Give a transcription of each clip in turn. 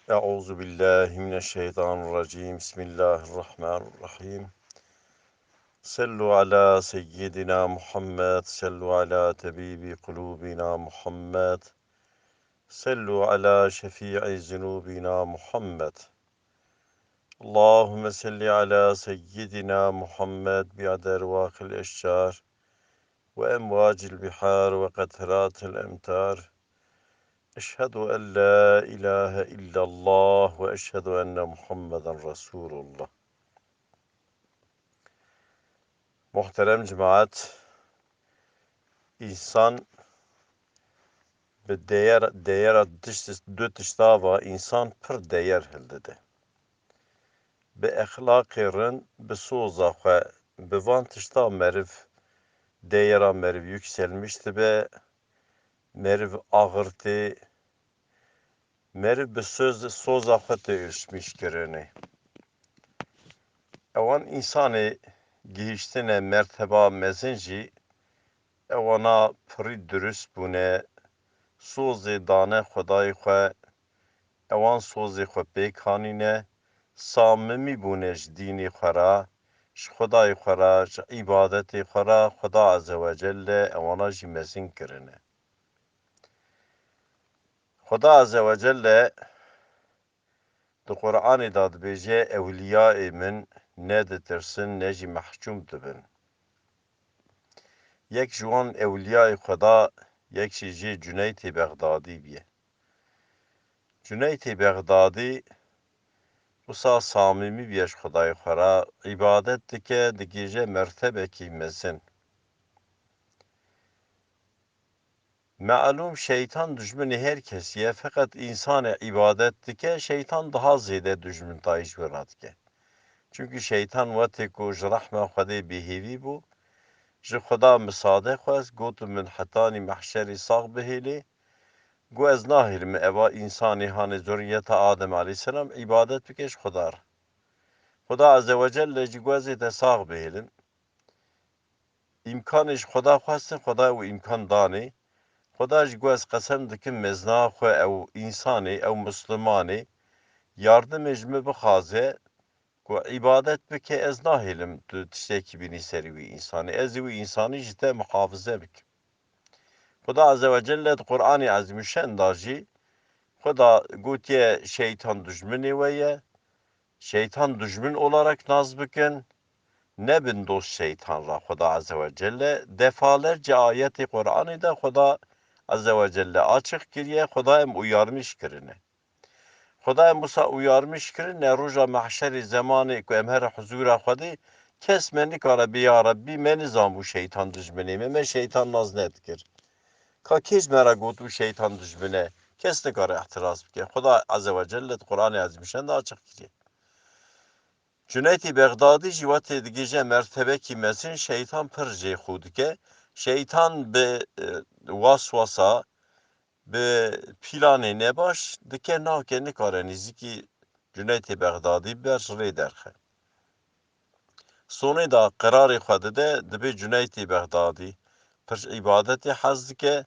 Euzu billahi mineşşeytanirracim. Bismillahirrahmanirrahim. Sallu ala seyyidina Muhammed, sallu ala tabibi kulubina Muhammed, sallu ala şefii zunubina Muhammed. Allahümme salli ala seyyidina Muhammed bi'adervâkil eşşar ve emvacil bihar ve katratil emtar. Eşhedü en la ilahe illallah ve eşhedü enne Muhammeden Resulullah. Muhterem cemaat, insan bi değer dü tiştava insan pir değer hildide. Bi exlaqên bi soza xwe bi van tişta meriv değera meriv yükselmiş dibe, meriv ağırtı, meriv bi soza xwe te erişmiş kirine. Ewan insanê gihiştine merteba mezin jî ewana pirî dürüst bûne, sozê dane Xwedayê xwe, ewan sozê xwe pêk hanîne, samimî bûne ji dînê xwe ra, ji Xwedayê xwe ra, ji îbadetê xwe ra, Xweda Azze ve Celle ewana jî mezin kirine. Xweda Azze ve Celle di Qur'anê da dibêje ewliyayê min ne ditirsin ne jî mehcûm dibin. Yek ji wan ewliyayê Xweda yek jî Cüneyd-i Bexdadî biye. Cüneyd-i Bexdadî wisa samîmî biye ji Xwedayê xwe ra, îbadet dike, digêje mertebekî mezin. Me'lûm şeytan dijminê her kesî ye, feqet însanê îbadet dike, şeytan daha zêde dijmin tayî ji we re dike. Çünkü şeytan wetê ku ji rehma Xwedê bêhêvî bû, ji Xweda misade xwest, got min hetanî mehşerî sağ bihêlê, got ez nahêlim eva însanê hanê zurriyeta Adem aleyhisselam îbadet bike ji Xweda re. Xweda Azze ve Celle jî got ez ê te sağ bihêlin. İmkanê ji Xweda xwestin, Xweda ew îmkan danê. Xweda jî got ez qesem dikim mezna xwe ew însanê, ew mislimanê yardimê ji min bixwaze ku îbadet bike, ez nahêlim tu tiştekî bînî serî wî însanê. Ez ê wî însanî ji te muhafize bikim. Xweda Azze ve Celle di Qur'anê Ezîmüşşen da jî Xweda gotiye şeytan dijminê we ye, şeytan dijmin olarak naz bikin, nebin dost şeytan ra Xweda Azze ve Celle. Defalerce ayet-i Qur'anê de Xweda Azze ve Celle açık kiriye, Xweda em uyarmış kirine. Xweda em wisa uyarmış kirine, roja mahşerê zemanê ku em here huzûra Xwedê, kes me nikare bê ya Rabbî me nizanbû şeytan dijminê me, me şeytan naz nedikir. Ka kêj me re got û şeytan dijmine, kes nikare ehtiras bike. Xweda Azze ve Celle di Qur'anê Ezîmüşşen de açık kiriye. Cüneyd-i Bexdadî jî wetê digêje mertebekî mezin, şeytan pir jê xwe dike. Şeytan bi waswasa, bi pîlanê nebaş dike navke nikare nîzîkî Cüneyd-i Bexdadî ber ji rê derxe. Sonê da qerarê xwe dide, dibe Cüneyd-i Bexdadî pir ji îbadetê hez dike,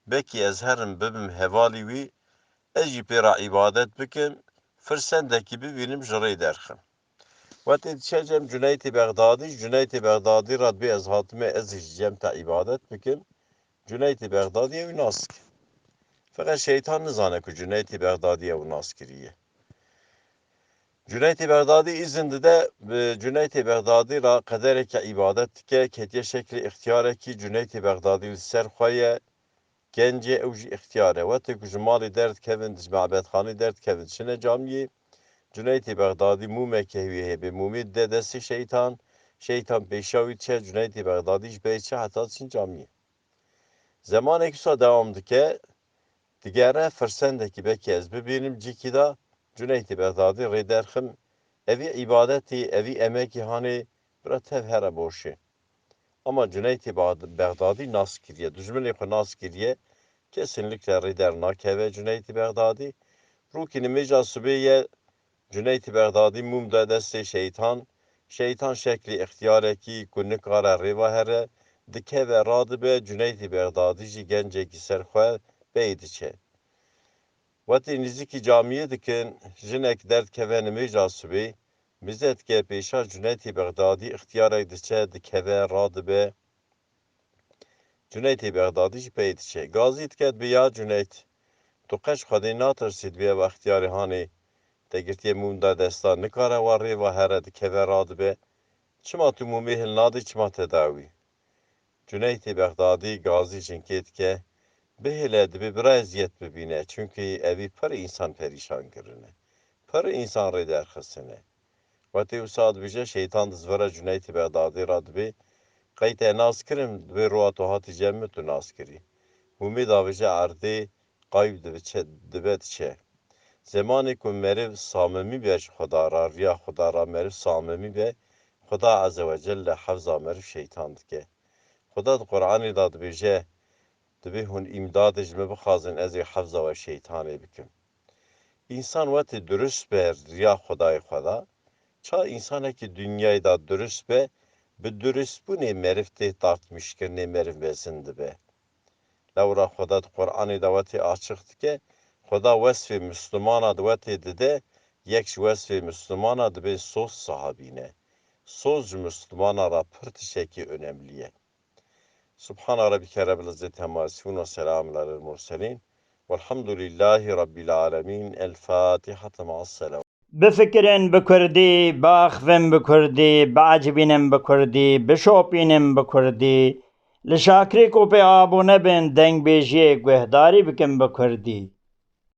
bekî ez herim bibim hevalî wî, ez jî pê re îbadet bikim, firsendekî bibînim ji rê derxim. Wetê diçe cem Cüneyd-i Bexdadî, Cüneyd-i Bexdadî ra dibê ez hatime ez jî cem te îbadet bikim, Cüneyd-i Bexdadî ew nas kir. Feqet şeytan nizane ku Cüneyd-i Bexdadî ew nas kiriye. Cüneyd-i Bexdadî izin dide, Cüneyd-i Bexdadî ra qedereke îbadet dike, ketiye şeklî ixtiyarekî Cüneyd-i Bexdadî li ser xwe ye, gencê ew jî ixtiyar e. Wetê ku ji malê derdikevin, ji mabetxanê derdikevin çine camiyê, Cüneyd-i Bexdadî mûmeke wî hebe, mûmê dide destê şeytan, şeytan pêşa wî diçe, Cüneyd-i Bexdadî ji bê çi heta diçin camiyê. Zemanekî wisa dewam dike, digere firsendekî bekî ez bibînim cîkî da Cüneyd-i Bexdadî rê derxim, evî îbadetê, evî emekî hanê bira tev here boşê. Ama Cüneyd-i Bexdadî nas kiriye, dijminê xwe nas kiriye, kesinlikle rê dernakeve Cüneyd-i Bexdadî. Rûkî nimêja sibê ye, Cüneyd-i Bexdadî mûm da destê şeytan, şeytan şeklî ixtiyarekî ku nikare rêva here, dikeve radibe, Cüneyd-i Bexdadî jî gencekî serxwe bêyî diçe. Wetî nizîkî camiyê dikin, jinek derdkeve nimêja subê, bizet pêşa Cuneytê Bexdadî ixtiyarek diçe, dikeve, radibe. Cuneytê Bexdadî jî peyê diçe. Gazî diket bi ya Cuneyt, tu qeş Xwedê natirsî divê ev ixtiyarê hanê te girtiye mûm da destan nikare wa rêva here dikeve radibe. Çima tu mûmê hil nadî, çima te dawî? Cuneytê Bexdadî Gazî jinkê dike, bihêle dibe bira eziyet bibîne, çünkü evî pir însan perîşan kirine. Pir însan rê derxistine. Wetî wisa dibêje şeytan di zvera Cuneytê Bexdadî ra dibê, qey te nas kirim, divê roya tu hatî cem min tu nas kirî. Hûmê davêje erdê qayb dibe diçe. Zemanê ku meriv samimî be ji Xweda ra, riya Xweda ra meriv samimî be, Xweda Azze ve Celle hefza meriv şeytan dike. Xweda di Qur'anê da dibêje, divê hûn îmdadê ji me bixwazin ez ê hefza we şeytanê bikim. İnsan wetî durist be riya Xwedayê Xweda, ça însanekî dünyayê da durist be, bi duristbûnê meriv tê tartmişkirinê meriv mezin dibe. Lewra Xweda di Qur'anê da wetî açık dike, Xweda wesfê Müslümana di wetê dide, yek ji wesfê Müslümana dibe soz sahabîne. Soz ji Müslümana ra pir tişekî önemli ye. Subhana rabbike rabbil izzeti amma yasifun ve selamun alel murselin. Velhamdülillahi rabbil alemin. El Fatiha'te ma'as-selam. بفكرن بكردي، باخفن بكردي، بعجبينن بكردي، بشوبينن بكردي، لشاكري کو پہ آبو نبن دنگ بیجیے گوہداری بکن بکردی.